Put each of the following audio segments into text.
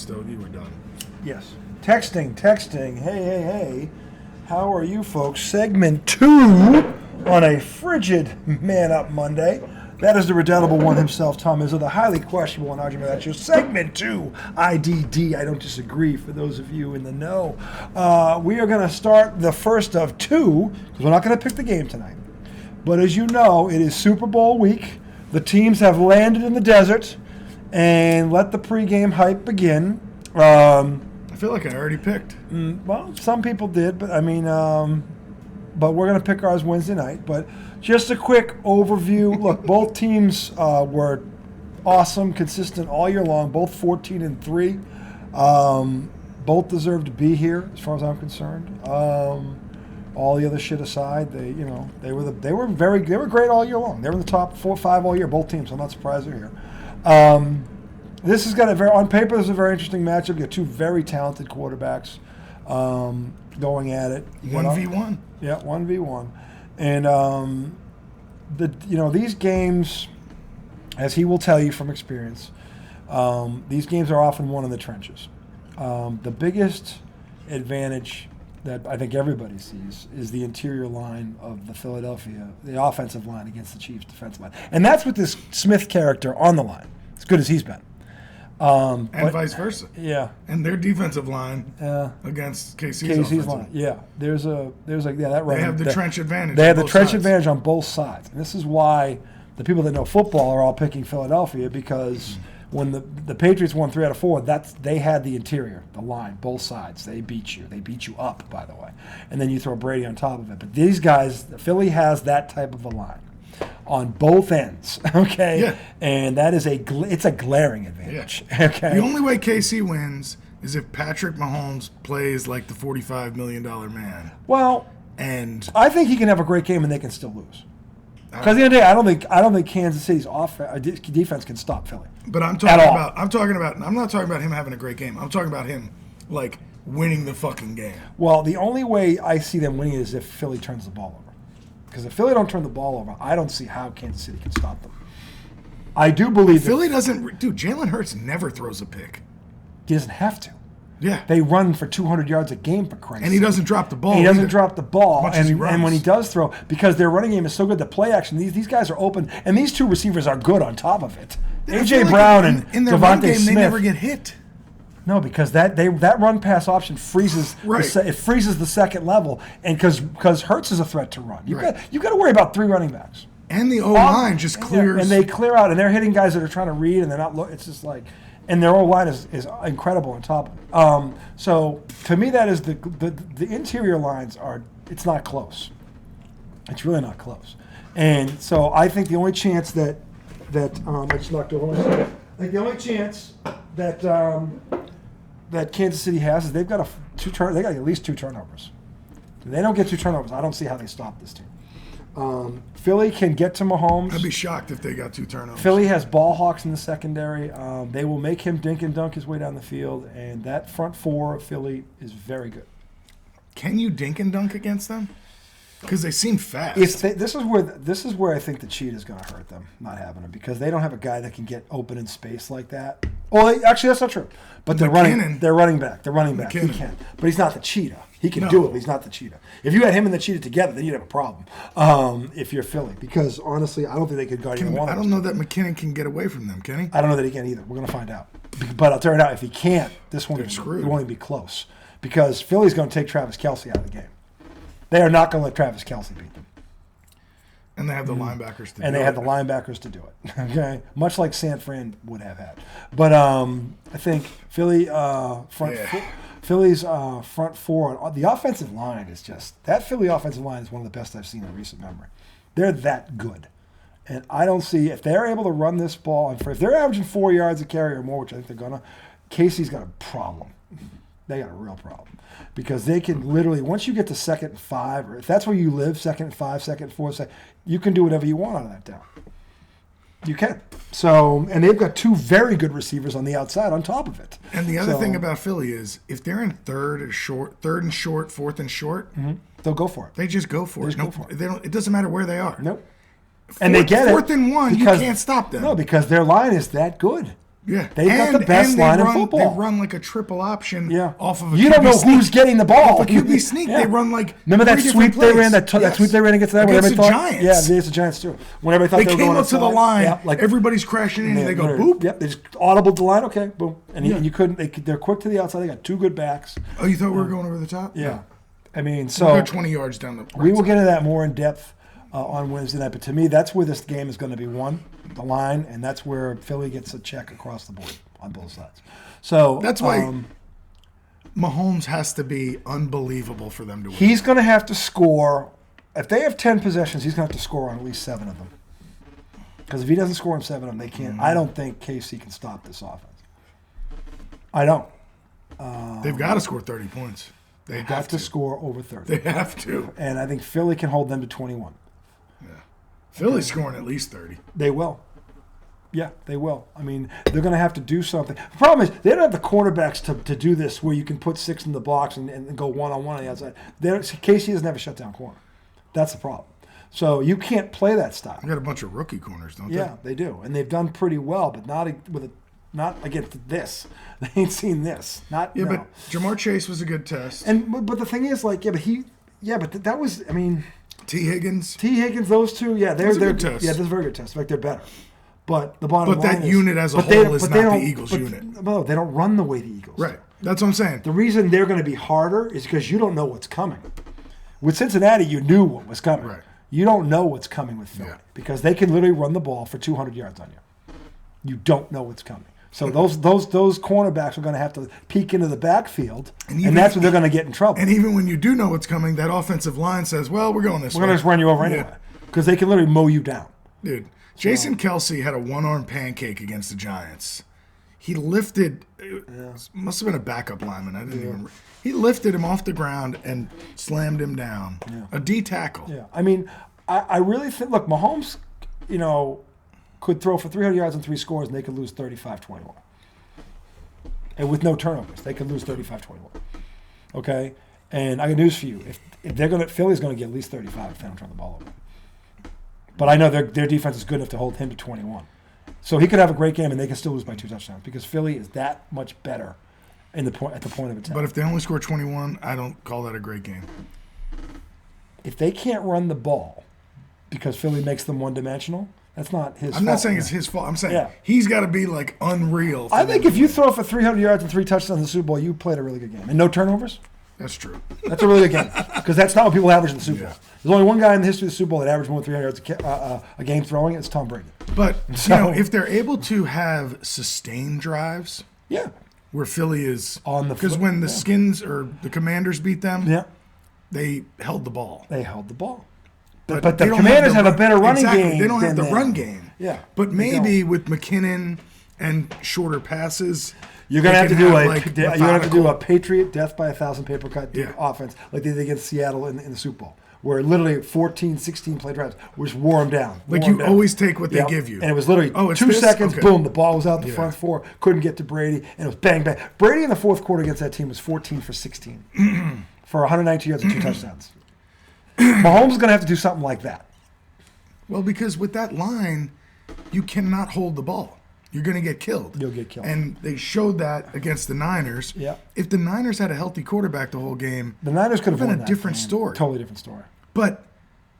Stogie. We're done. Yes. Texting. Hey. How are you folks? Segment 2 on a frigid Man Up Monday. That is the redoubtable one himself, Tom Izzo, the highly questionable one, Arjun. That's your Segment 2, IDD. I don't disagree, for those of you in the know. We are going to start the first of two, because we're not going to pick the game tonight. But as you know, it is Super Bowl week. The teams have landed in the desert, and let the pregame hype begin. I feel like I already picked. Well, some people did, but but we're going to pick ours Wednesday night. But just a quick overview. Look, both teams were awesome, consistent all year long. Both 14-3. Both deserve to be here, as far as I'm concerned. All the other shit aside, they were great all year long. They were in the top 4 or 5 all year, both teams. So I'm not surprised they're here. This has got on paper, this is a very interesting matchup. You got two very talented quarterbacks going at it. 1v1. Yeah, 1v1. And these games, as he will tell you from experience, these games are often won in the trenches. The biggest advantage that I think everybody sees is the interior line of the offensive line against the Chiefs' defensive line. And that's with this Smith character on the line, as good as he's been. And vice versa. Yeah. And their defensive line against KC's line. Yeah. That they have the trench advantage. They have the trench advantage on both sides. And this is why the people that know football are all picking Philadelphia, because when the Patriots won 3 out of 4, they had the interior, the line, both sides. They beat you. They beat you up, by the way. And then you throw Brady on top of it. But these guys, Philly has that type of a line on both ends, okay? Yeah. And that is it's a glaring advantage, okay? The only way KC wins is if Patrick Mahomes plays like the $45 million man. Well, and I think he can have a great game and they can still lose. Because at the end of the day, I don't think Kansas City's defense can stop Philly. But I'm not talking about him having a great game. I'm talking about him like winning the fucking game. Well, the only way I see them winning is if Philly turns the ball over. Because if Philly don't turn the ball over, I don't see how Kansas City can stop them. I do believe Philly doesn't. Dude, Jalen Hurts never throws a pick. He doesn't have to. Yeah. They run for 200 yards a game, for Christ's sake. And he doesn't drop the ball. He doesn't drop the ball. And when he does throw, because their running game is so good, the play action, these guys are open, and these two receivers are good on top of it. A.J. Brown and in their run game, Smith. They never get hit. No, because that run pass option freezes. Right. It freezes the second level, and because Hurts is a threat to run. You got to worry about 3 running backs. And the O-line just clears. And they clear out, and they're hitting guys that are trying to read, and they're not. It's just like, and their O-line is incredible on top of it. So to me, that is the interior lines are. It's not close. It's really not close. And so I think the only chance that I just knocked over. I think the only chance that Kansas City has is they've got they got at least 2 turnovers. If they don't get 2 turnovers, I don't see how they stop this team. Philly can get to Mahomes. I'd be shocked if they got 2 turnovers. Philly has ball hawks in the secondary. They will make him dink and dunk his way down the field, and that front 4 of Philly is very good. Can you dink and dunk against them? Because they seem fast. This is where I think the cheat is going to hurt them, not having him, because they don't have a guy that can get open in space like that. Well, actually, that's not true. But they're running back. He can, but he's not the cheetah. He can do it, but he's not the cheetah. If you had him and the cheetah together, then you'd have a problem. If you're Philly, because honestly, I don't think they could guard either one. I don't know that McKinnon can get away from them. Can he? I don't know that he can either. We're going to find out. But I'll tell you now, if he can't, this won't even be close, because Philly's going to take Travis Kelce out of the game. They are not going to let Travis Kelce beat them. And they have the linebackers to do it. And they have the linebackers to do it. Okay? Much like San Fran would have had. But I think Philly's front 4, the offensive line is just, that Philly offensive line is one of the best I've seen in recent memory. They're that good. And I don't see, if they're able to run this ball, and if they're averaging 4 yards a carry or more, which I think they're going to, Casey's got a problem. They got a real problem. Because they can literally, once you get to 2nd and 5, or if that's where you live, 2nd and 5, 2nd and 4, you can do whatever you want out of that down. You can. So, and they've got 2 very good receivers on the outside on top of it. And the other thing about Philly is, if they're in 3rd and short, 4th and short, they'll go for it. They just go for it. It doesn't matter where they are. Nope. And they get 4th and 1, you can't stop them. No, because their line is that good. Yeah, They've got the best line in football. They run like a triple option off of a You QB don't know sneak. who's getting the ball. Off a QB sneak, they run like Remember that three sweep different they ran? plays. That sweep they ran against that? Against the Giants. Yeah, against the Giants too. When everybody thought they were came going up to the inside. line, like everybody's crashing in, and they go boop. Yep, they just audible the line. Okay, boom, and you couldn't. They're quick to the outside. They got two good backs. Oh, you thought we were going over the top? Yeah, I mean, We'll go 20 yards down the. We will get into that more in depth on Wednesday night. But to me, that's where this game is going to be won, the line, and that's where Philly gets a check across the board on both sides. So that's why Mahomes has to be unbelievable for them to win. He's going to have to score. If they have 10 possessions, he's going to have to score on at least 7 of them. Because if he doesn't score on 7 of them, they can't. I don't think KC can stop this offense. I don't. They've got to score 30 points. They have to score over 30. They have to. And I think Philly can hold them to 21. Yeah. Philly's scoring at least 30. They will. Yeah, they will. I mean, they're going to have to do something. The problem is they don't have the cornerbacks to do this where you can put 6 in the box and go one-on-one on the outside. KC doesn't have a shutdown corner. That's the problem. So you can't play that style. They got a bunch of rookie corners, don't they? Yeah, they do. And they've done pretty well, but not against this. They ain't seen this. But Jamar Chase was a good test. But the thing is, like, that was, I mean, T. Higgins, those two, they're good test. Yeah, this is a very good test. In fact, they're better. But the bottom line that unit as a whole is not the Eagles unit. No, they don't run the way the Eagles. Right. That's what I'm saying. The reason they're going to be harder is because you don't know what's coming. With Cincinnati, you knew what was coming. Right. You don't know what's coming with Philly because they can literally run the ball for 200 yards on you. You don't know what's coming. So those cornerbacks are going to have to peek into the backfield, and that's where they're going to get in trouble. And even when you do know what's coming, that offensive line says, well, we're going this way. We're going to just run you over anyway because they can literally mow you down. Dude, Jason Kelsey had a one-arm pancake against the Giants. He lifted must have been a backup lineman. I didn't even – he lifted him off the ground and slammed him down. Yeah. A D tackle. Yeah. I mean, I really think – look, Mahomes, could throw for 300 yards and 3 scores, and they could lose 35-21. And with no turnovers, they could lose 35-21. Okay? And I got news for you. If they're going to – Philly's going to get at least 35 if they don't turn the ball over. But I know their defense is good enough to hold him to 21. So he could have a great game, and they can still lose by 2 touchdowns because Philly is that much better at the point of attack. But if they only score 21, I don't call that a great game. If they can't run the ball because Philly makes them one-dimensional, that's not his fault. I'm not saying it's his fault. I'm saying he's got to be, like, unreal. I think if you throw for 300 yards and 3 touchdowns in the Super Bowl, you played a really good game. And no turnovers? That's true. That's a really good game because that's not what people average in the Super Bowl. There's only one guy in the history of the Super Bowl that averaged more than 300 yards a game throwing it. It's Tom Brady. But, if they're able to have sustained drives where Philly is on the because when the Skins or the Commanders beat them, they held the ball. But the Commanders have a better running game. They don't have the run game. Yeah. But maybe with McKinnon and shorter passes, you're gonna have to do a Patriot death by 1,000 paper cut offense like they did against Seattle in the Super Bowl, where literally 14, 16 play drives just wore them down. Always take what they give you. And it was literally 2 seconds, boom, the ball was out the front 4, couldn't get to Brady, and it was bang, bang. Brady in the fourth quarter against that team was 14 for 16 for 119 yards and 2 touchdowns. Mahomes is going to have to do something like that. Well, because with that line, you cannot hold the ball. You're going to get killed. You'll get killed. And they showed that against the Niners. Yeah. If the Niners had a healthy quarterback the whole game, the Niners could have won been a different story. Totally different story. But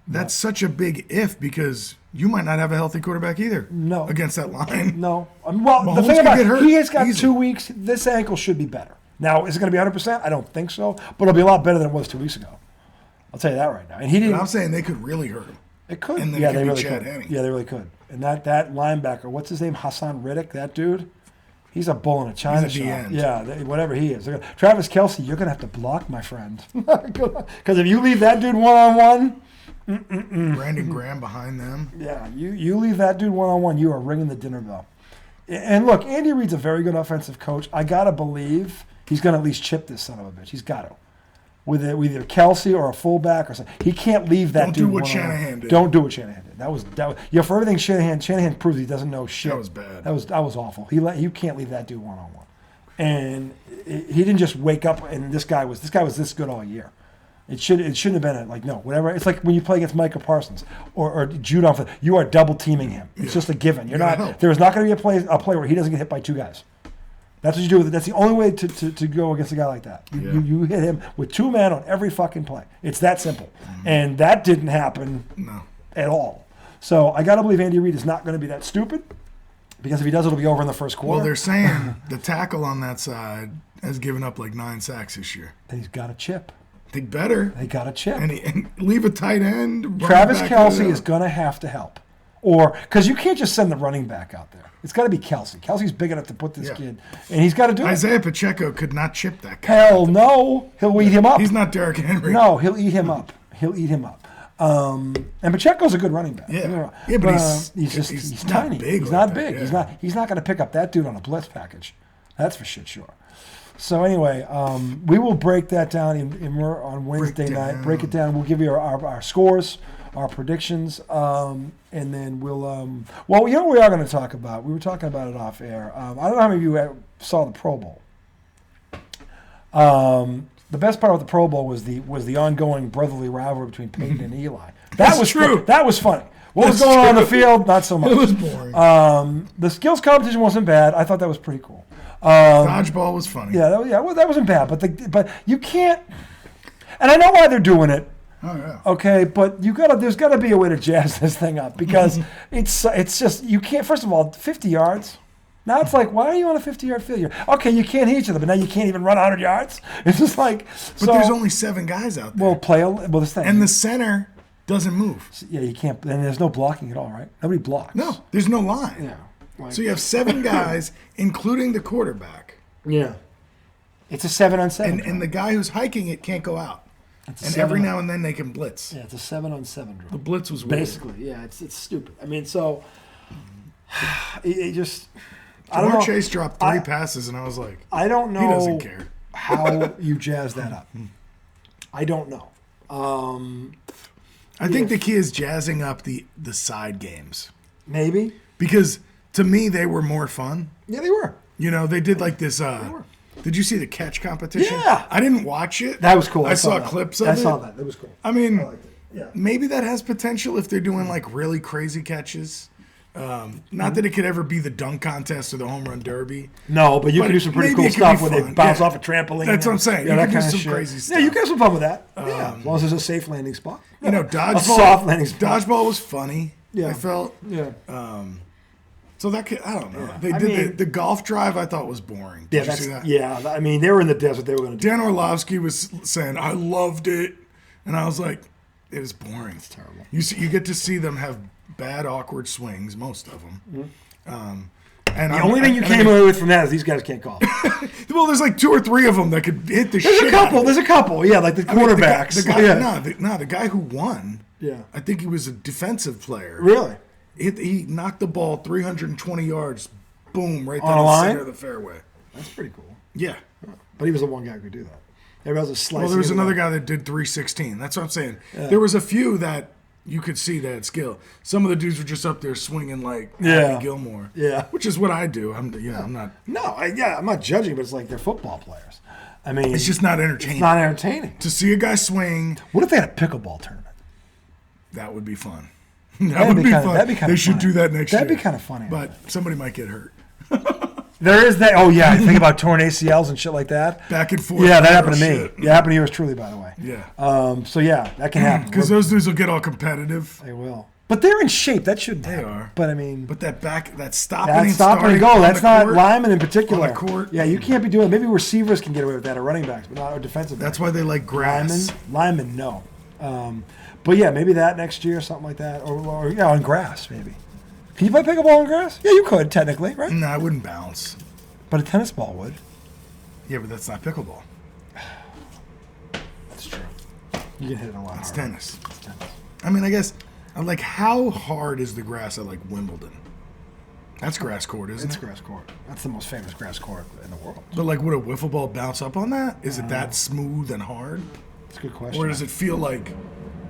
that's such a big if because you might not have a healthy quarterback either. No. Against that line. No. Well, Mahomes the thing about it, he has got easily. 2 weeks. This ankle should be better. Now, is it going to be 100%? I don't think so. But it'll be a lot better than it was 2 weeks ago. I'll tell you that right now. And he didn't. But I'm saying they could really hurt him. It could. And then they really could. Henne. Yeah, they really could. And that linebacker, what's his name? Hassan Riddick, that dude? He's a bull in a china shop. End. Yeah, whatever he is. Travis Kelce, you're going to have to block, my friend. Because if you leave that dude one-on-one. Brandon Graham behind them. Yeah, you leave that dude one-on-one, you are ringing the dinner bell. And look, Andy Reid's a very good offensive coach. I got to believe he's going to at least chip this son of a bitch. He's got to. With either Kelsey or a fullback or something. He can't leave that dude. Don't do what Shanahan did. Don't do what Shanahan did. That was for everything Shanahan proves he doesn't know shit. That was bad. That was awful. You can't leave that dude one-on-one. And he didn't just wake up and this guy was this good all year. It shouldn't have been like, no, whatever. It's like when you play against Micah Parsons or Judon, you are double teaming him. It's just a given. You're not. There is not going to be a play where he doesn't get hit by 2 guys. That's what you do with it. That's the only way to go against a guy like that. You hit him with 2 men on every fucking play. It's that simple. And that didn't happen at all. So I got to believe Andy Reid is not going to be that stupid, because if he does, it'll be over in the first quarter. Well, they're saying the tackle on that side has given up like 9 sacks this year. Then he's got a chip. They better. They got a chip. And leave a tight end. Travis Kelce is going to have to help. Or, because you can't just send the running back out there. It's got to be Kelce. Kelce's big enough to put this kid, and he's got to do it. Isaiah Pacheco could not chip that guy. Hell no. He'll eat him up. He's not Derrick Henry. No, he'll eat him up. And Pacheco's a good running back. Yeah, but he's tiny. Not big. He's not big. He's not going to pick up that dude on a blitz package. That's for shit sure. So anyway, we will break that down on Wednesday night. Break it down. We'll give you our scores, our predictions, and then we'll. Well, you know what we are going to talk about? We were talking about it off air. I don't know how many of you saw the Pro Bowl. The best part of the Pro Bowl was the ongoing brotherly rivalry between Peyton and Eli. That was true. That was funny. What was going on the field? Not so much. It was boring. The skills competition wasn't bad. I thought that was pretty cool. Dodgeball was funny. Yeah, well, that wasn't bad. But you can't. And I know why they're doing it. Oh yeah. Okay, but there's got to be a way to jazz this thing up, because it's just, you can't. First of all, 50 yards. Now it's like, why are you on a 50-yard field? Okay, you can't hit each other, but now you can't even run 100 yards. It's just like. But there's only 7 guys out there. This thing. And the center doesn't move. Yeah, you can't. And there's no blocking at all, right? Nobody blocks. No, there's no line. Yeah. So you have 7 guys, including the quarterback. Yeah. It's a 7-on-7. And the guy who's hiking it can't go out. And every now and then they can blitz. Yeah, it's a 7-on-7 drill. The blitz was weird. Basically, yeah, it's stupid. I mean, so it just. Jamar Chase dropped 3 passes, and I was like, I don't know. He doesn't care. How you jazz that up. I don't know. I think the key is jazzing up the side games. Maybe. Because to me, they were more fun. Yeah, they were. You know, they did like this. Did you see the catch competition? Yeah. I didn't watch it. That was cool. I saw clips of it. I saw that. That was cool. I mean, maybe that has potential if they're doing like really crazy catches. Not that it could ever be the dunk contest or the home run derby. No, but you can do some pretty cool stuff when they bounce off a trampoline. That's what I'm saying. Yeah, you can do some crazy stuff. Yeah, you can have some fun with that. As long as there's a safe landing spot. You know, a soft landing spot. Dodgeball was funny. Yeah. I felt. Yeah. So that could, I don't know. They did the golf drive. I thought was boring. Yeah, did you see that? Yeah. I mean, they were in the desert. They were going to do. Dan Orlovsky was saying, "I loved it," and I was like, "It was boring. It's terrible." You get to see them have bad, awkward swings, most of them. And the only thing you came away with from that is these guys can't golf. Well, there's like 2 or 3 of them that could hit the shit. There's a couple. Yeah, like the quarterbacks. The guy who won. Yeah. I think he was a defensive player. Really? He knocked the ball 320 yards, boom, right on down the line? center of the fairway. That's pretty cool. Yeah. But he was the one guy who could do that. Everybody else was slicing. Well, there was another guy that did 316. That's what I'm saying. Yeah. There was a few that you could see that skill. Some of the dudes were just up there swinging like Happy Gilmore. Yeah. Which is what I do. I'm not. No, I'm not judging, but it's like they're football players. I mean, it's just not entertaining. It's not entertaining. To see a guy swing. What if they had a pickleball tournament? That would be fun. That would be fun. That'd be kind of They should do that next year. That'd be kind of funny. But somebody might get hurt. There is that. Oh, yeah. Think about torn ACLs and shit like that. Back and forth. Yeah, that happened to me. Yeah, happened to yours truly, by the way. Yeah. So, yeah, that can happen. Because those dudes will get all competitive. They will. But they're in shape. That shouldn't happen. They are. But, I mean. But that stopping and go. That's not linemen in particular. On the court. Yeah, you can't be doing it. Maybe receivers can get away with that or running backs, but not or defensive backs. That's why they like grass. Linemen, no. But, yeah, maybe that next year, something like that. Or on grass, maybe. Can you play pickleball on grass? Yeah, you could, technically, right? No, I wouldn't bounce. But a tennis ball would. Yeah, but that's not pickleball. That's true. You can hit it a lot. It's tennis. I mean, I guess, like, how hard is the grass at, like, Wimbledon? That's grass court, isn't it? It's grass court. That's the most famous grass court in the world. But, like, would a wiffle ball bounce up on that? Is it that smooth and hard? That's a good question. Or does it feel like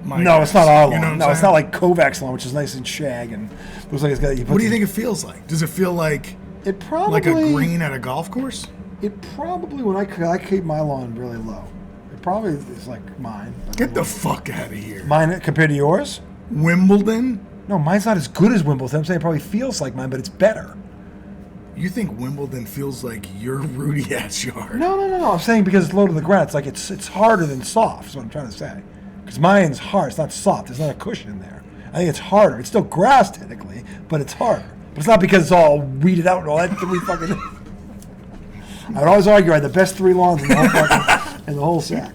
my No, grass? it's not all You know lawn. No, it's not like Kovacs lawn, which is nice and shag and looks like it's got. What do you think it feels like? Does it feel like like a green at a golf course? It probably, when I keep my lawn really low, probably is like mine. Get the fuck out of here. Mine compared to yours? Wimbledon? No, mine's not as good as Wimbledon. I'm saying it probably feels like mine, but it's better. You think Wimbledon feels like your Rudy ass yard? No. I'm saying because it's low to the ground. It's like it's harder than soft. Is what I'm trying to say. Because mine's hard. It's not soft. There's not a cushion there. I think it's harder. It's still grass technically, but it's harder. But it's not because it's all weeded out and all that three fucking. I would always argue I had the best 3 lawns in the whole fucking in the whole sack.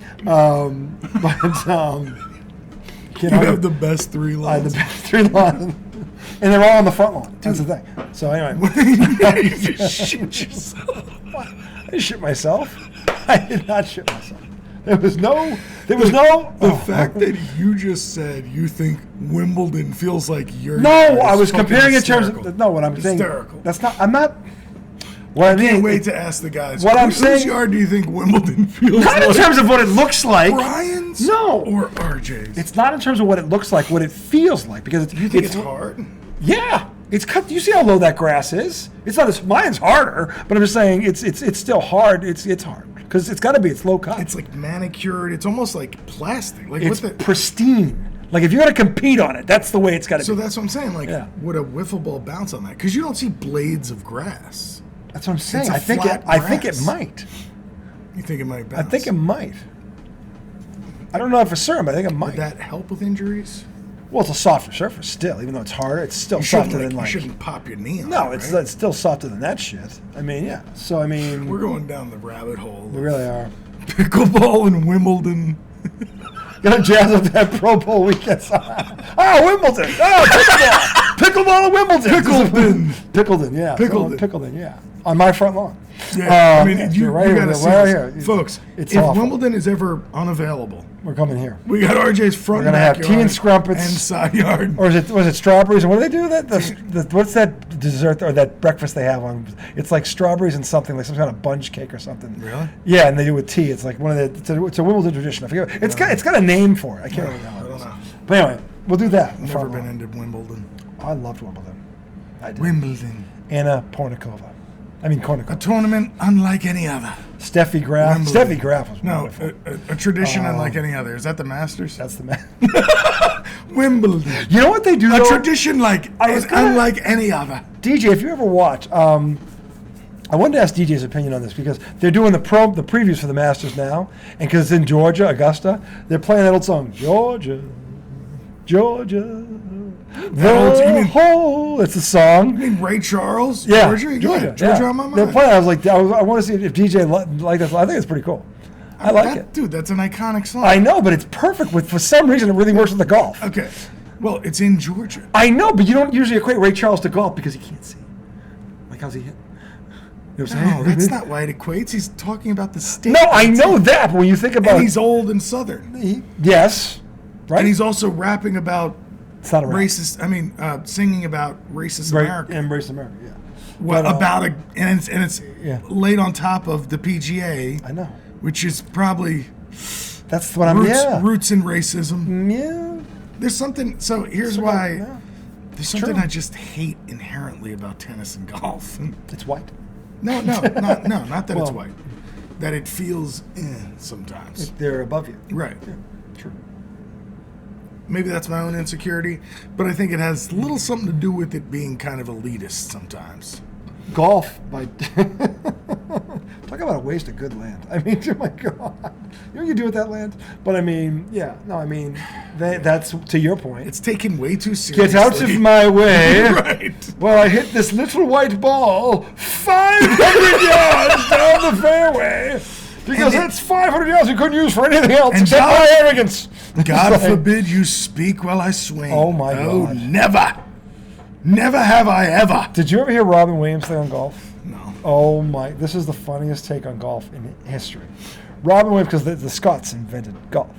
You have the best 3 lawns. I had the best 3 lawns. And they're all on the front lawn. That's the thing. So anyway. You just shit yourself. What? I didn't shit myself. I did not shit myself. There was no. The fact that you just said you think Wimbledon feels like your. No, I was comparing in terms of. No, what I'm saying. Hysterical. That's not. I'm not. What I mean. Can't wait to ask the guys. What I'm saying. Whose yard do you think Wimbledon feels not like? In terms of what it looks like. Brian's? No. Or RJ's? It's not in terms of what it looks like, what it feels like. Because You think it's hard? Yeah. It's cut. You see how low that grass is? It's not as mine's harder, but I'm just saying it's still hard. It's hard because it's got to be. It's low cut. It's like manicured. It's almost like plastic. Like it's pristine. Like if you're gonna compete on it, that's the way it's got to be. So that's what I'm saying. Like, would a wiffle ball bounce on that? Because you don't see blades of grass. That's what I'm saying. I think it might. You think it might bounce? I think it might. I don't know for certain, but I think it might. Would that help with injuries? Well, it's a softer surface still, even though it's harder. It's still softer than like. You shouldn't pop your knee on. No, it, it's right? still softer than that shit. I mean, yeah. So I mean, we're going down the rabbit hole. We really are. Pickleball and Wimbledon. Gonna jazz up that Pro Bowl weekend. Oh, Wimbledon. Oh, pickleball. Pickleball and Wimbledon. Pickledon, yeah. Pickledon, yeah. On my front lawn. Yeah, I mean, you gotta see right here. Here. Folks, it's if awful. Wimbledon is ever unavailable, we're coming here. We got RJ's front. We're gonna have tea and scrumpets and side yard. Or was it strawberries? And what do they do? What's that dessert or that breakfast they have on? It's like strawberries and something like some kind of bunge cake or something. Really? Yeah, and they do it with tea. It's like one of the. It's a Wimbledon tradition. I forget. It's got a name for it. I can't remember. I don't know. But anyway, we'll do that. Never been into Wimbledon. I loved Wimbledon. I did. Wimbledon. Anna Kournikova. A tournament unlike any other. Steffi Graf. Steffi Graf was wonderful. A tradition unlike any other. Is that the Masters? That's the Masters. Wimbledon. You know what they do? A tradition unlike any other. DJ, if you ever watch, I wanted to ask DJ's opinion on this because they're doing the previews for the Masters now, and because it's in Georgia, Augusta, they're playing that old song, Georgia, Georgia. It's a song. You mean Ray Charles? Yeah, Georgia on my mind. They're playing. I was like, I want to see if DJ like that. I think it's pretty cool. I like it, dude. That's an iconic song. I know, but it's perfect for some reason it really works with the golf. Okay, well, it's in Georgia. I know, but you don't usually equate Ray Charles to golf because he can't see. Like, how's he hit? You know what I'm saying? No, that's not why it equates. He's talking about the state. No, I know that, but when you think about, and he's old and Southern. Yes, right. And he's also rapping about. It's not a rap. Racist. I mean, singing about racist America. Embrace America. Yeah. Well, and it's laid on top of the PGA. I know. Which is probably. That's what roots in racism. Yeah. There's something. So here's why. Yeah. There's something I just hate inherently about tennis and golf. It's white. No, not that it's white. That it feels sometimes. They're above you. Right. Yeah. True. Maybe that's my own insecurity, but I think it has little something to do with it being kind of elitist sometimes. Golf, talk about a waste of good land. I mean, oh my God. You know what you do with that land? But I mean, that's to your point. It's taken way too seriously. Get out of my way. Right. Well, I hit this little white ball 500 yards down the fairway. Because that's 500 yards you couldn't use for anything else except my arrogance. God forbid you speak while I swing. Oh, my God. Never. Never have I ever. Did you ever hear Robin Williams play on golf? No. Oh, my. This is the funniest take on golf in history. Robin Williams, because the Scots invented golf.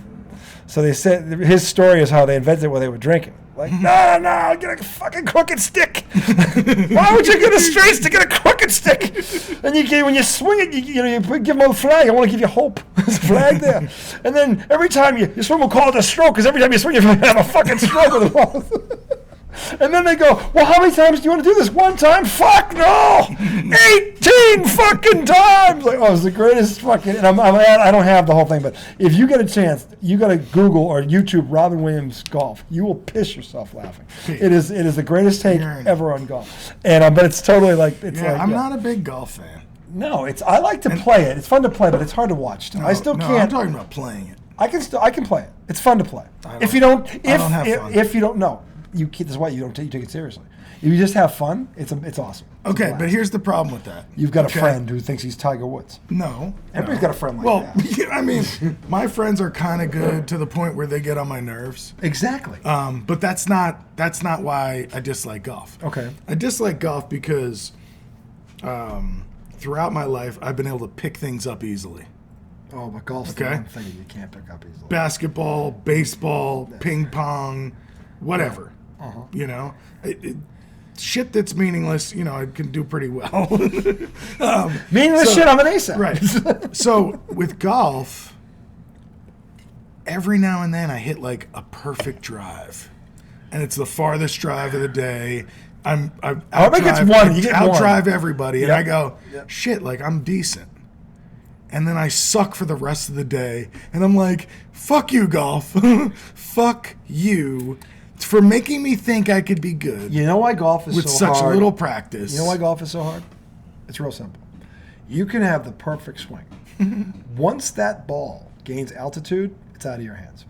So they said his story is how they invented it while they were drinking. Like, no, get a fucking crooked stick. Why would you get a straight stick? Get a crooked stick. And when you swing it, you give them a flag. I want to give you hope. There's a flag there. And then every time you swing, we'll call it a stroke, because every time you swing, you're going to have a fucking stroke with the ball. And then they go, well, how many times do you want to do this? One time? Fuck no! 18 fucking times! Like, oh, it's the greatest fucking... And I don't have the whole thing, but if you get a chance, you got to Google or YouTube Robin Williams golf. You will piss yourself laughing. It is the greatest take ever on golf. And but it's totally like... I'm not a big golf fan. No, I like to play it. It's fun to play, but it's hard to watch. Still. I still can't... I'm talking about playing it. I can play it. It's fun to play. If you don't know, this is why you take it seriously. If you just have fun, it's awesome. Okay, but here's the problem with that. You've got a friend who thinks he's Tiger Woods. No. Everybody's got a friend like that. Well, I mean, my friends are kind of good to the point where they get on my nerves. Exactly. But that's not why I dislike golf. Okay. I dislike golf because throughout my life, I've been able to pick things up easily. Oh, but golf's the one thing you can't pick up easily. Basketball, baseball, ping pong, whatever. You know, shit that's meaningless, I can do pretty well. Meaningless shit, I'm an ace at. Right. So with golf, every now and then I hit like a perfect drive, and it's the farthest drive of the day. I outdrive everybody, and I go, shit, like I'm decent. And then I suck for the rest of the day, and I'm like, fuck you, golf. Fuck you for making me think I could be good. You know why golf is with so hard? With such little practice. You know why golf is so hard? It's real simple. You can have the perfect swing. Once that ball gains altitude, it's out of your hands.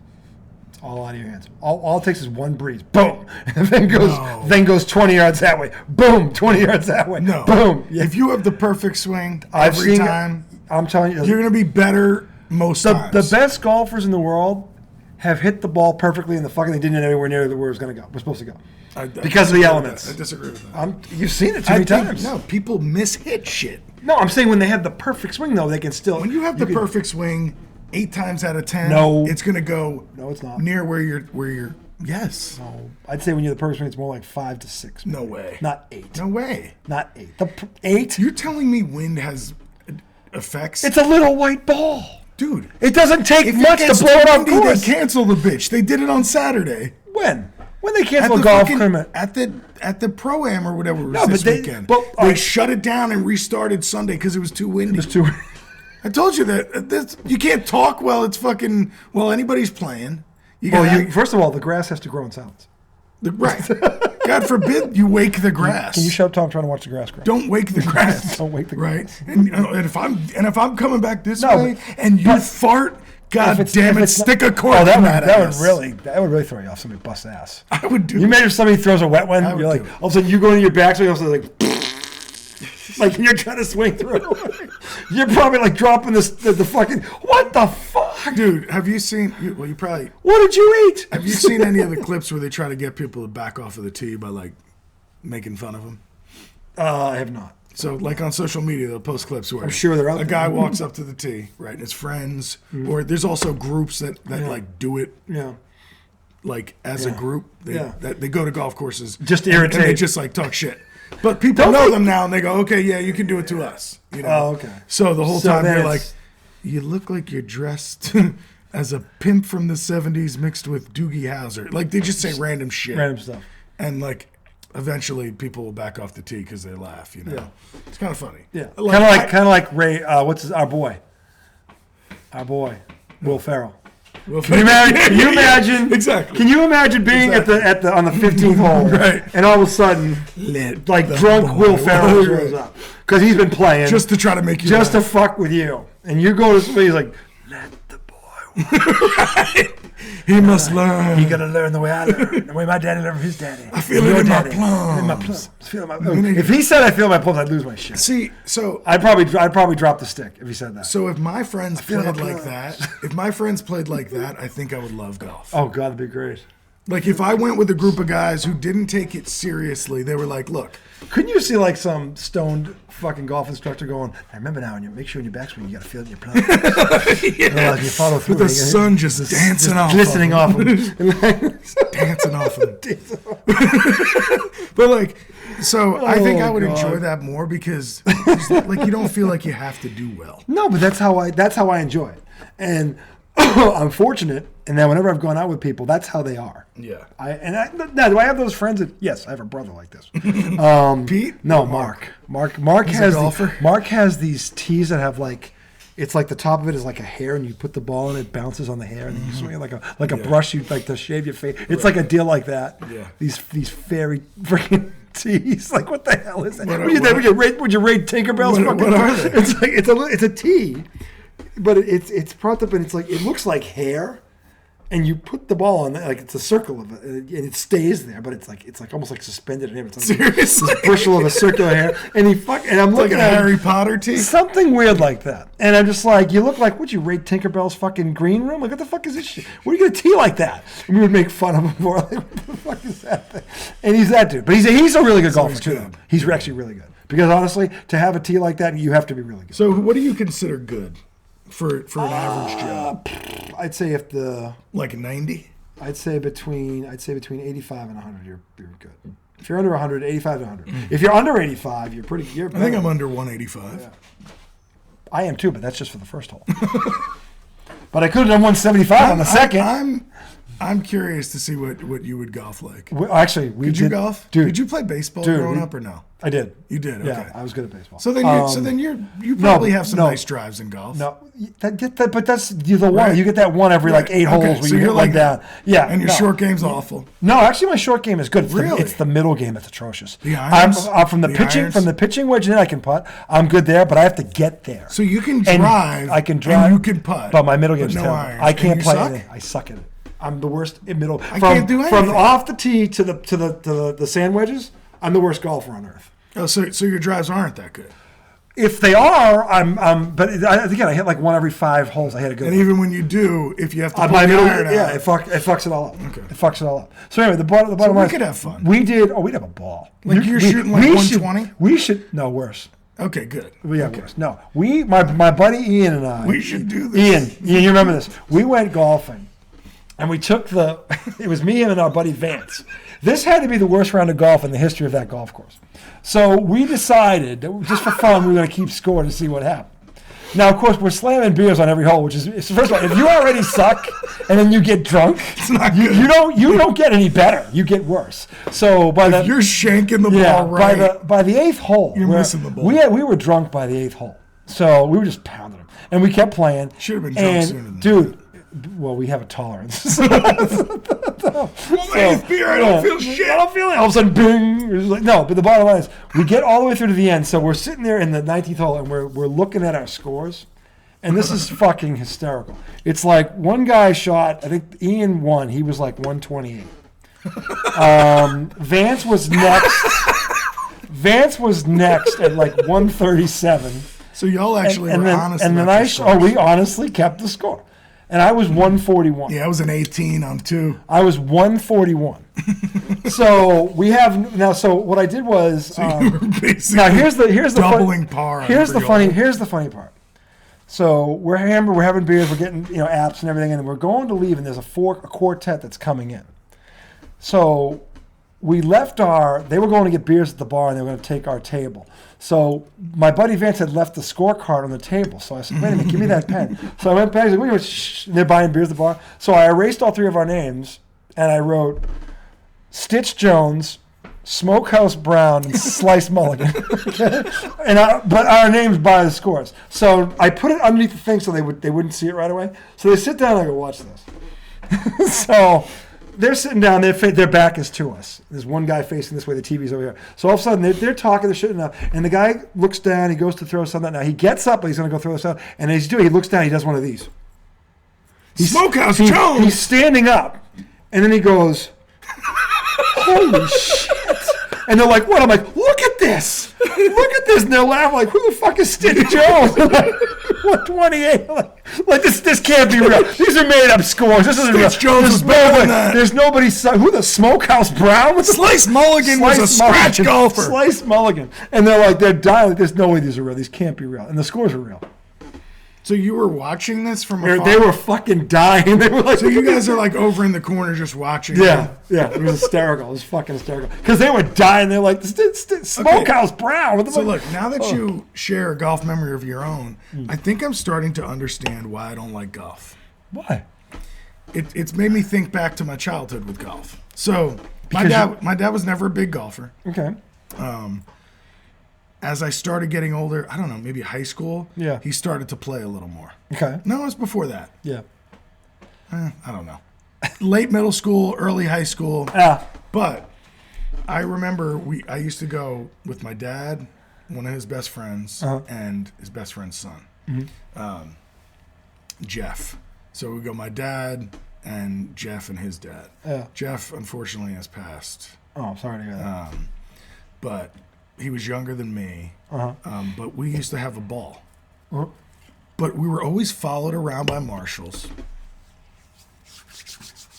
It's all out of your hands. All it takes is one breeze. Boom. And then goes 20 yards that way. Boom. 20 yards that way. No. Boom. Yeah. If you have the perfect swing every time, I'm telling you, you're going to be better most times. The best golfers in the world have hit the ball perfectly in the fucking. They didn't get anywhere near where it was going to go. We're supposed to go because of the elements. I disagree with that. You've seen it too many times. No, people mishit shit. No, I'm saying when they have the perfect swing, though, they can still. When you have the perfect swing, 8 times out of 10, it's going to go. No, it's not near where you're. Yes. No, I'd say when you're the perfect swing, it's more like 5 to 6. No way. Not 8. No way. Not 8. 8. You're telling me wind has effects? It's a little white ball. Dude. It doesn't take much to blow it off course. They cancel the bitch. They did it on Saturday. When they cancel a golf tournament? At the Pro-Am or whatever this weekend. They shut it down and restarted Sunday because it was too windy. It was too I told you that. You can't talk while it's fucking... While anybody's playing. First of all, the grass has to grow in silence. Right. God forbid you wake the grass. Can you shout Tom trying to watch the grass grow? Don't wake the grass. Don't wake the grass. Right. And if I'm coming back this way and you fart, God damn it, stick a cork in that ass. That would really throw you off. Somebody busts ass. I would do. You imagine if somebody throws a wet one. You're like, all of a sudden you go into your backswing, all of a sudden like you're trying to swing through. You're probably like dropping the fucking. What the fuck, dude? Have you seen? Well, you probably. What did you eat? Have you seen any of the clips where they try to get people to back off of the tee by like making fun of them? I have not. So, like on social media, they'll post clips where I'm sure they're out a guy walks up to the tee, right, and his friends, or there's also groups that like do it, like as a group. They go to golf courses just to irritate, and they just like talk shit. But people know them now, and they go, okay, yeah, you can do it to us. You know? Oh, okay. So the whole time you're like, you look like you're dressed as a pimp from the 70s mixed with Doogie Howser. Like, they just say random shit. Random stuff. And, like, eventually people will back off the tee because they laugh, you know? Yeah. It's kind of funny. Yeah. Kind of like Ray, our boy, Will Ferrell. Can you imagine? Exactly. Can you imagine being on the 15th hole, right? And all of a sudden, like drunk Will Ferrell shows up because he's been playing just to try to make you to fuck with you, and you go to somebody, he's like, let the boy. He must learn. You gotta learn the way I learn, the way my daddy learned from his daddy. I feel it in my plums. If he said I feel my plums, I'd lose my shit. See, so I'd probably drop the stick if he said that. So if my friends played like that, I think I would love golf. Oh God, that'd be great. Like if I went with a group of guys who didn't take it seriously, they were like, look. Couldn't you see like some stoned fucking golf instructor going, I remember now, when you make sure in your backswing, you got to feel it in your plums. Yeah. You follow through. With the sun just dancing off. Glistening off him. Dancing off him. But like, so I think I would enjoy that more because like you don't feel like you have to do well. No, but that's how I enjoy it. And I'm fortunate, and then whenever I've gone out with people, that's how they are. Yeah. Now, do I have those friends? Yes, I have a brother like this. Pete? No, Mark. Mark He's has a golfer? Mark has these tees that have like, it's like the top of it is like a hair, and you put the ball in, it bounces on the hair, and you swing it like a brush you like to shave your face. It's like a deal like that. Yeah. These fairy freaking tees. Like, what the hell is that? What Would you rate Tinkerbell's? What are they? It's like it's a tee, but it's propped up, and it's like it looks like hair. And you put the ball on, like it's a circle of it, and it stays there, but it's like almost like suspended in him. It's like Seriously? this bushel of a circular hair, and I'm It's looking like a at Harry Potter tee? something weird like that, and I'm just like, you look like, would you rate Tinkerbell's fucking green room? Like, what the fuck is this shit? What are you gonna tee like that? And we would make fun of him for like, what the fuck is that thing? And he's that dude, but he's a really good golfer too. good. He's actually really good because honestly, to have a tee like that, you have to be really good. So what do you consider good for an average Joe? I'd say Like 90? I'd say between 85 and 100, you're good. If you're under 100, 85 to 100. If you're under 85, you're pretty. I think I'm under 185. Yeah. I am too, but that's just for the first hole. But I could have done 175 on the second. I'm curious to see what you would golf like. Actually, Did you golf? Dude, did you play baseball growing up or no? I did. You did. Okay. Yeah, I was good at baseball. So then you probably have some nice drives in golf. No, but that's the one. Right. You get that one every like 8 holes where you hit like that. Yeah, and your short game's awful. No, actually, my short game is good. It's the middle game that's atrocious. The irons? I'm from the pitching wedge in, I can putt. I'm good there, but I have to get there. So you can drive. I can drive. And you can putt. But my middle game's terrible. Irons. I can't play suck? anything. I suck at it. I'm the worst in middle. I can't do anything. From off the tee to the sand wedges, I'm the worst golfer on earth. Oh, so your drives aren't that good. If they are, but again, I hit like one every 5 holes. I hit a good. And even when you do, if you have to pull my the middle, iron out, it fucks it all up. Okay. It fucks it all up. So anyway, the bottom line. We could have fun. We did. Oh, we'd have a ball. Like you're shooting like 120. We should. No, worse. Okay, good. Worse. No, my buddy Ian and I. We should do this. Ian, you remember this? We went golfing, and we took it was me and our buddy Vance. This had to be the worst round of golf in the history of that golf course. So we decided that just for fun, we were going to keep score to see what happened. Now, of course, we're slamming beers on every hole, which is first of all, if you already suck and then you get drunk, it's not you good. you don't get any better. You get worse. So if you're shanking the ball right, by the 8th hole, you're missing the ball. We were drunk by the 8th hole, so we were just pounding them, and we kept playing. Should have been drunk sooner than dude. Well, we have a tolerance. Well, my 8th beer, I don't feel shit. I don't feel it. All of a sudden, bing. It's like, no, but the bottom line is, we get all the way through to the end. So we're sitting there in the 19th hole, and we're looking at our scores, and this is fucking hysterical. It's like one guy shot, I think Ian won. He was like 128. Vance was next at like 137. So y'all actually were honest. And then we honestly kept the score. And I was 141. Yeah, I was an 18 on 2. I was 141. So we have now. So what I did was you were basically now here's the doubling par. Here's the funny part. So we're having beers, we're getting apps and everything, and we're going to leave, and there's a quartet that's coming in. So we left they were going to get beers at the bar, and they were going to take our table. So my buddy Vance had left the scorecard on the table. So I said, wait a minute, give me that pen. So I went back, and said, shh, and they're buying beers at the bar. So I erased all 3 of our names, and I wrote Stitch Jones, Smokehouse Brown, and Slice Mulligan. But our names by the scores. So I put it underneath the thing so they wouldn't see it right away. So they sit down and I go, watch this. So they're sitting down, their back is to us. There's one guy facing this way, the TV's over here. So all of a sudden, they're talking, they're shitting up, and the guy looks down, he goes to throw something. Now, he gets up, but he's going to go throw this out, and as he's doing, he looks down, he does one of these. Smokehouse Jones! He's standing up, and then he goes, holy shit. And they're like, what? I'm like, look at this. Look at this. And they're laughing like, who the fuck is Stitch Jones? I'm like, 128. Like this can't be real. These are made up scores. This isn't real. Stitch Jones was better than that. There's nobody. Who the Smokehouse Brown? Slice Mulligan was a scratch golfer. Slice Mulligan. And they're like, they're dying. Like, there's no way these are real. These can't be real. And the scores are real. So you were watching this from afar? They were fucking dying. They were like, so you guys are like over in the corner just watching. Yeah. It was hysterical. It was fucking hysterical. Because they were dying. They're like, Smokehouse Brown. So look, now that you share a golf memory of your own, I think I'm starting to understand why I don't like golf. Why? It's made me think back to my childhood with golf. So my dad was never a big golfer. Okay. As I started getting older, I don't know, maybe high school. Yeah. He started to play a little more. Okay. No, it was before that. Yeah. I don't know. Late middle school, early high school. Yeah. But I remember I used to go with my dad, one of his best friends, and his best friend's son, Jeff. So we go my dad and Jeff and his dad. Yeah. Jeff, unfortunately, has passed. Oh, I'm sorry to hear that. But he was younger than me. But we used to have a ball. But we were always followed around by marshals.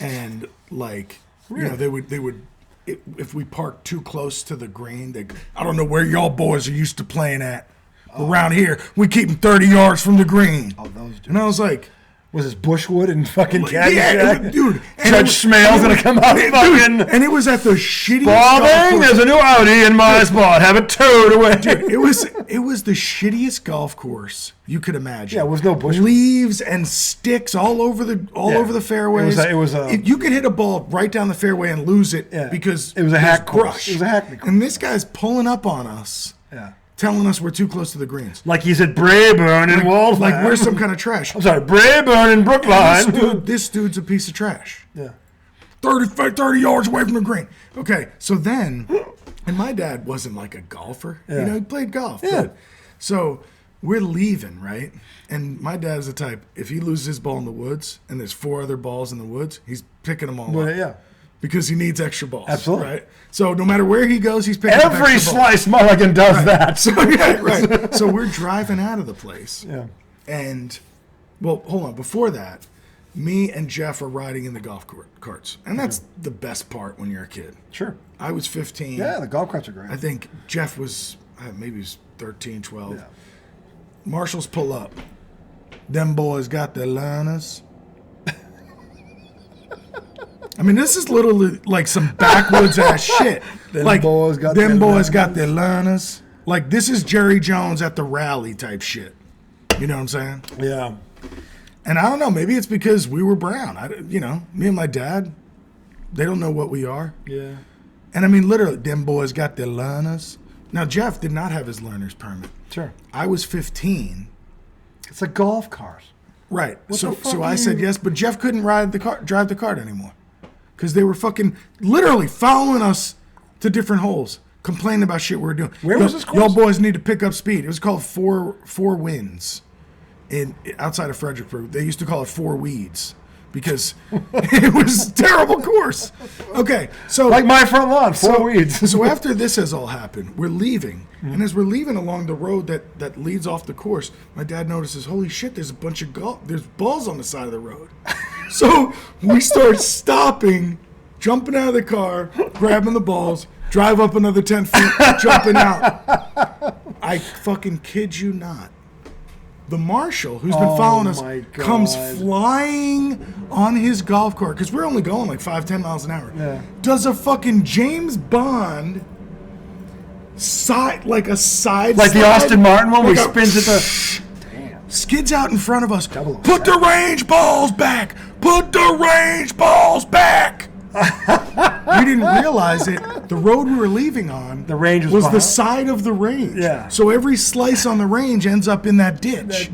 And like, you know, they would, if we parked too close to the green, I don't know where y'all boys are used to playing at. Around here, we keep them 30 yards from the green. Oh, those dudes. And I was like, was this Bushwood and fucking Caddy? Yeah, dude. Judge Smale's gonna come out fucking. And it was at the shittiest. Balding, there's a new Audi in my spot. Have it towed away. Dude, it was the shittiest golf course you could imagine. Yeah, it was no Bushwood. Leaves and sticks all over the fairways. It was you could hit a ball right down the fairway and lose it because it was a hack course. It was a hackney course. And this guy's pulling up on us. Yeah. Telling us we're too close to the greens. Like he's at Brayburn in Waltham. Like we're some kind of trash. I'm sorry, Brayburn in Brookline. This dude's a piece of trash. Yeah. 30 yards away from the green. Okay, so then, and my dad wasn't like a golfer. Yeah. You know, he played golf. Yeah. But, so we're leaving, right? And my dad's the type, if he loses his ball in the woods and there's 4 other balls in the woods, he's picking them all up. Yeah. Because he needs extra balls. Absolutely. Right? So no matter where he goes, he's picking up extra balls. Every slice mulligan does that. So, yeah, right. So we're driving out of the place. Yeah. And, well, hold on. Before that, me and Jeff are riding in the golf carts. And that's the best part when you're a kid. Sure. I was 15. Yeah, the golf carts are great. I think Jeff was, maybe he was 13, 12. Yeah. Marshals pull up. Them boys got their learners. I mean, this is literally like some backwoods ass shit. Them boys got their learners. Like, this is Jerry Jones at the rally type shit. You know what I'm saying? Yeah. And I don't know, maybe it's because we were brown. Me and my dad, they don't know what we are. Yeah. And I mean, literally, them boys got their learners. Now, Jeff did not have his learner's permit. Sure. I was 15. It's a golf cart. Right. So I said yes, but Jeff couldn't drive the cart anymore. Because they were fucking literally following us to different holes, complaining about shit we were doing. Where was this course? Y'all boys need to pick up speed. It was called Four Winds outside of Fredericksburg. They used to call it Four Weeds because it was a terrible course. Okay, so like my front lawn, four weeds. So after this has all happened, we're leaving. And as we're leaving along the road that leads off the course, my dad notices, holy shit, there's a bunch of there's balls on the side of the road. So we start stopping, jumping out of the car, grabbing the balls, drive up another 10 feet, jumping out. I fucking kid you not. The marshal, who's been following us, comes flying on his golf cart, because we're only going like 5-10 miles an hour. Yeah. Does a fucking James Bond like the Austin Martin one where he spins at the... Skids out in front of us. Put the range balls back! Put the range balls back! We didn't realize it. The road we were leaving on the range was the side of the range. Yeah. So every slice on the range ends up in that ditch.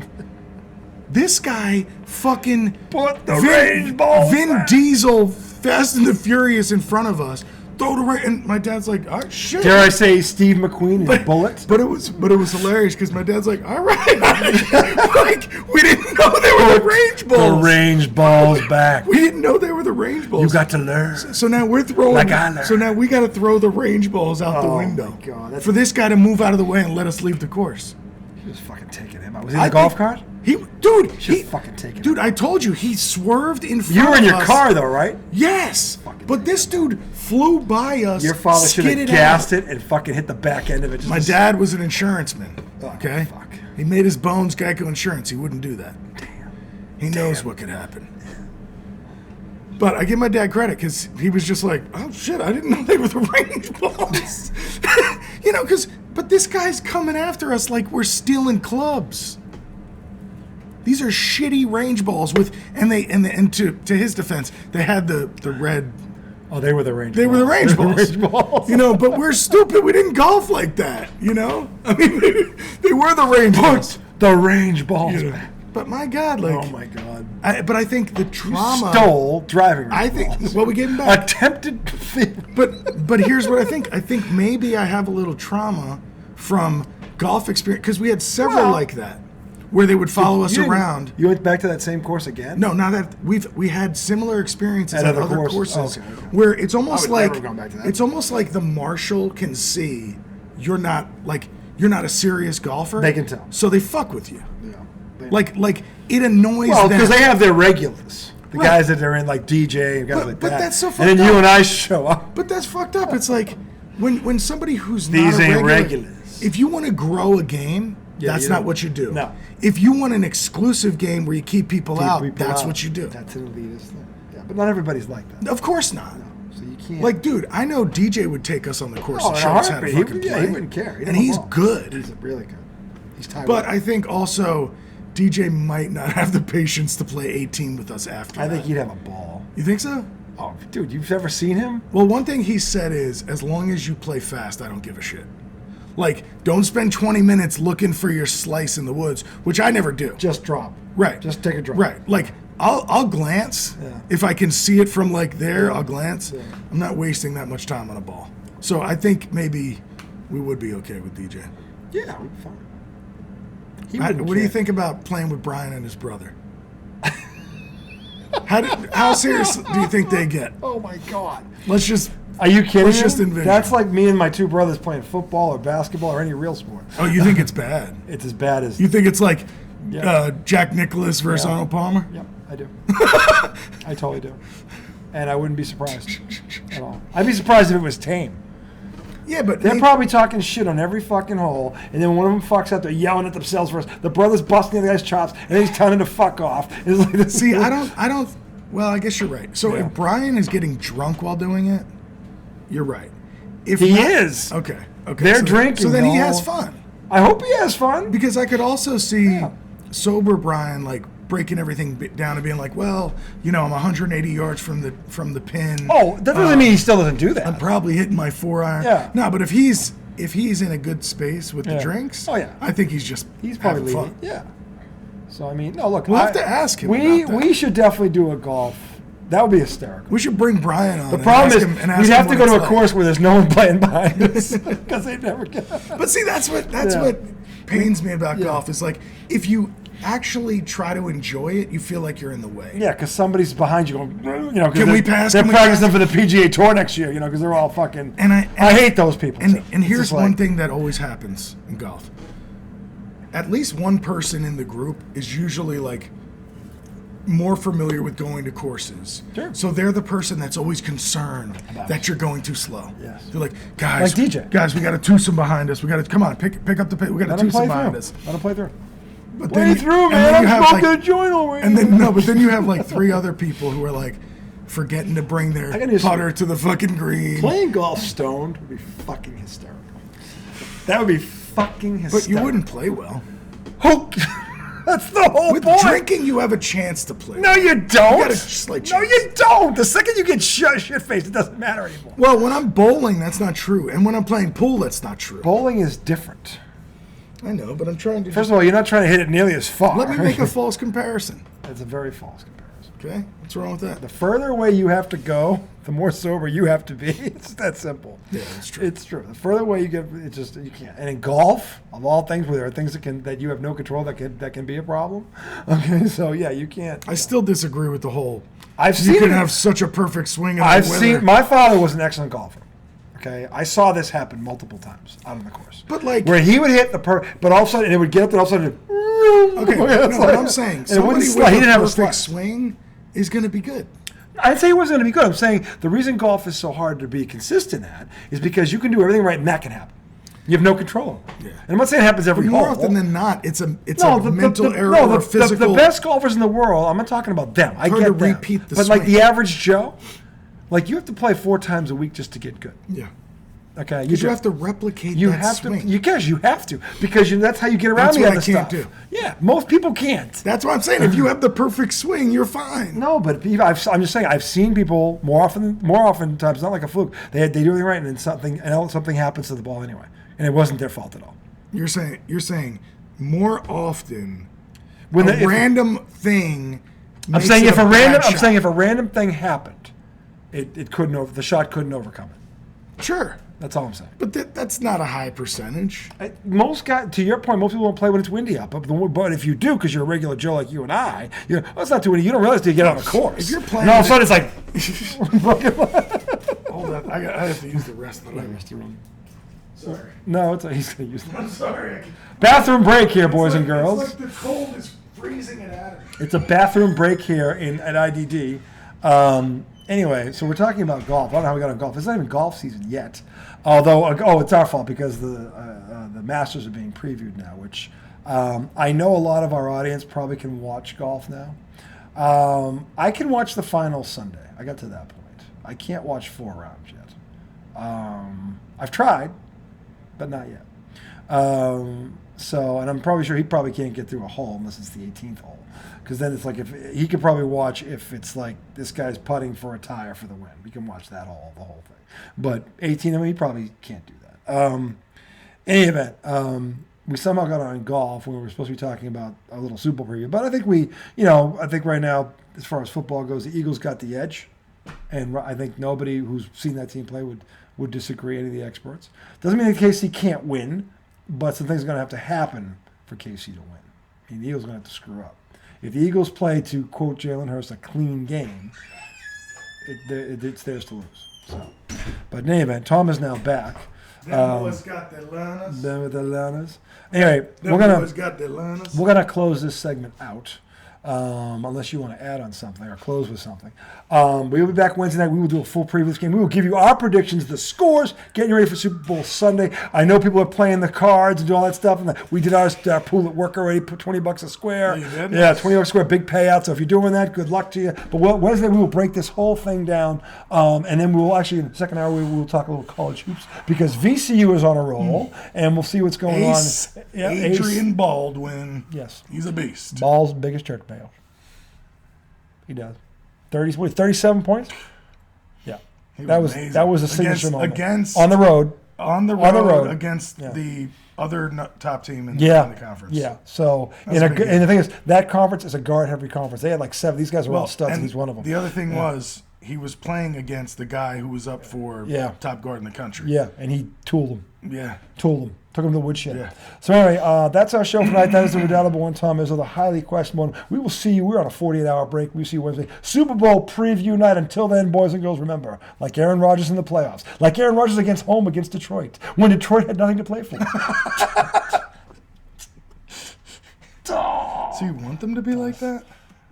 This guy fucking put the range balls Vin back. Diesel, Fast and the Furious in front of us. Throw the range, and my dad's like, "Oh shit!" Dare I say, Steve McQueen and Bullet? But it was hilarious because my dad's like, "All right," like we didn't know they were the range balls. The range balls back. We didn't know they were the range balls. You got to learn. So now we're throwing. Like I learned. So now we got to throw the range balls out the window. My God, for this guy to move out of the way and let us leave the course. He was fucking taking him out. Was he in the golf cart? He fucking taken him. Dude, I told you he swerved in front of us. You were in your car though, right? Yes. But this dude flew by us. Your father should have gassed it and fucking hit the back end of it. My dad was an insurance man. Okay? Fuck. He made his bones Geico Insurance. He wouldn't do that. Damn. He knows what could happen. But I give my dad credit because he was just like, oh shit, I didn't know they were the range balls. But this guy's coming after us like we're stealing clubs. These are shitty range balls and to his defense, they had the red. Oh, they were the range. They balls. were the range They were balls. the range balls. You know, but we're stupid. We didn't golf like that. You know, I mean, they were the range balls. The range balls. Yeah. But my God, like. Oh my God. But I think the trauma. You stole driving range I think. balls. Well, we gave him back. Attempted. But here's what I think. I think maybe I have a little trauma from golf experience because we had several like that. Where they would follow us around. You went back to that same course again? No, not that we had similar experiences at other courses. Okay. Where it's almost like that. it's almost like the marshal can see you're not a serious golfer. They can tell. So they fuck with you. Yeah. Like it annoys them. Well, because they have their regulars. The guys that are in like DJ and guys like that. But that's so fucked up. And then you and I show up. But that's fucked up. It's like when somebody who's These not a ain't regular, regulars. if you want to grow a game, that's not what you do. No. If you want an exclusive game where you keep people out, that's what you do. That's an elitist thing. Yeah, but not everybody's like that. Of course not. No, so you can't. Like, dude, I know DJ would take us on the course and in a show us how to heartbeat. fucking play. He wouldn't care. And he's good. He's really good. He's tired. But I think also DJ might not have the patience to play 18 with us after I that. think he'd have a ball. You think so? Oh, dude, you've ever seen him? Well, one thing he said is, as long as you play fast, I don't give a shit. Like, don't spend 20 minutes looking for your slice in the woods, which I never do. Just drop. Right. Just take a drop. Right. Like, I'll glance. Yeah. If I can see it from like there, I'll glance. Yeah. I'm not wasting that much time on a ball. So I think maybe we would be okay with DJ. Yeah, we'd be fine. What do you think about playing with Brian and his brother? How serious do you think they get? Oh my God. Let's just. Are you kidding? Let's just envision. That's like me and my two brothers playing football or basketball or any real sport. Oh, you think it's bad? It's as bad as. You think it's like Jack Nicklaus versus Arnold Palmer? Yep, I do. I totally do. And I wouldn't be surprised at all. I'd be surprised if it was tame. Yeah, but they're probably talking shit on every fucking hole, and then one of them fucks up. They're yelling at themselves first. The brother's busting the guy's chops, and then he's telling him to fuck off. It's like See, I don't. Well, I guess you're right. So if Brian is getting drunk while doing it, you're right. If he is, okay. They're drinking. So then he has fun. I hope he has fun. Because I could also see sober Brian like breaking everything down and being like, well, I'm 180 yards from the pin. Oh, that doesn't mean he still doesn't do that. I'm probably hitting my 4-iron. Yeah. No, but if he's in a good space with the drinks, I think he's probably fun. Yeah. So I mean, no, look, we'll have to ask him. We should definitely do a golf. That would be hysterical. We should bring Brian on. The problem is we'd have to go to a course where there's no one playing behind us because they never get. But see, that's what pains me about golf is like if you actually try to enjoy it, you feel like you're in the way. Yeah, because somebody's behind you going, can we pass? They're practicing for the PGA Tour next year, because they're all fucking. And I hate those people. And here's one thing that always happens in golf. At least one person in the group is usually like more familiar with going to courses. Sure. So they're the person that's always concerned that you're going too slow. Yes. They're like, guys, like DJ. Guys, we got a twosome behind us. We got to come on, pick up the pace. We got a twosome behind us. Let them play through. But play through, man. I'm smoking a joint over here. And then but then you have like 3 other people who are like forgetting to bring their putter to the fucking green. Playing golf stoned would be fucking hysterical. That would be fucking hysterical. But you wouldn't play well. That's the whole With point. drinking, you have a chance to play. No, you don't. You got a slight chance. No, you don't. The second you get shit-faced, it doesn't matter anymore. Well, when I'm bowling, that's not true. And when I'm playing pool, that's not true. Bowling is different. I know, but I'm trying to... First of all, you're not trying to hit it nearly as far. Let me make a false comparison. It's a very false comparison. Okay? What's wrong with that? The further away you have to go, the more sober you have to be. It's that simple. Yeah, that's true. It's true. The further away you get, it's just, you can't. And in golf, of all things, where there are things that you have no control that can be a problem. Okay, so yeah, you can't. I still disagree with the whole... You can have such a perfect swing in I've the weather. seen... My father was an excellent golfer. Okay, I saw this happen multiple times out on the course. But like... Where he would hit but all of a sudden, and it would get up and all of a sudden... Okay, no, what I'm saying, somebody with a perfect swing is going to be good. I'd say it wasn't going to be good. I'm saying the reason golf is so hard to be consistent at is because you can do everything right and that can happen. You have no control. Yeah. And I'm not saying it happens every hole. More often than not, it's a mental error or physical... The best golfers in the world, I'm not talking about them. I get to that. repeat the But swing. like the average Joe, like you have to play 4 times a week just to get good. Yeah. Okay, you have to replicate you that have swing. To. You have to because that's how you get around the other stuff. Do. Yeah, most people can't. That's what I'm saying. If you have the perfect swing, you're fine. No, but I'm just saying I've seen people more oftentimes, not like a fluke. They do everything right, and then something happens to the ball anyway, and it wasn't their fault at all. You're saying more often when a random thing. I'm saying if a random thing happened, the shot couldn't overcome it. Sure. That's all I'm saying. But that's not a high percentage. Most guys, to your point, most people don't play when it's windy out. But if you do, because you're a regular Joe like you and I, it's not too windy. You don't realize till you get on the course. If you're playing, and all of a sudden it's like. Hold up, I have to use the rest of the room. Sorry. No, he's going to use it. I'm sorry. Bathroom break here, boys and girls. It's like the cold is freezing it at it. It's a bathroom break here at IDD. Anyway, so we're talking about golf. I don't know how we got on golf. It's not even golf season yet. Although, it's our fault because the Masters are being previewed now, which I know a lot of our audience probably can watch golf now. I can watch the finals Sunday. I got to that point. I can't watch 4 rounds yet. I've tried, but not yet. And I'm probably sure he probably can't get through a hole unless it's the 18th hole. Because then it's like if he could probably watch if it's like this guy's putting for a tie or for the win. We can watch that the whole thing. But 18, he probably can't do that. In any event, we somehow got on golf when we were supposed to be talking about a little Super Bowl preview. But I think I think right now, as far as football goes, the Eagles got the edge. And I think nobody who's seen that team play would disagree, any of the experts. Doesn't mean that KC can't win, but some things are going to have to happen for KC to win. I mean, the Eagles are going to have to screw up. If the Eagles play, to quote Jalen Hurst, a clean game, it's theirs to lose. So, but in any event, Tom is now back. Them boys got their learners. Anyway, we're gonna close this segment out. Unless you want to add on something or close with something. We'll be back Wednesday night. We will do a full preview of this game. We will give you our predictions, the scores, getting ready for Super Bowl Sunday. I know people are playing the cards and do all that stuff. And we did our pool at work already, put $20 a square. Yeah, $20 a square, big payout. So if you're doing that, good luck to you. But Wednesday, we will break this whole thing down. And then we will actually, in the second hour, we will talk a little college hoops because VCU is on a roll. And we'll see what's going on. Yeah, Adrian Baldwin. Yes. He's a beast. Ball's biggest church payoff. He does. 37 points? Yeah. That was a signature moment. On the road against the other top team in the conference. Yeah. So and the thing is, that conference is a guard-heavy conference. They had like 7. These guys were all studs, and he's one of them. The other thing was he was playing against the guy who was up for top guard in the country. Yeah, and he tooled him. Yeah. Tooled him. Took him to the woodshed. Yeah. So anyway, that's our show for tonight. That is the redoubtable one. Tom Izzo, the highly questionable one. We will see you. We're on a 48-hour break. We'll see you Wednesday. Super Bowl preview night. Until then, boys and girls, remember, like Aaron Rodgers in the playoffs, like Aaron Rodgers against Detroit, when Detroit had nothing to play for. So you want them to be like that?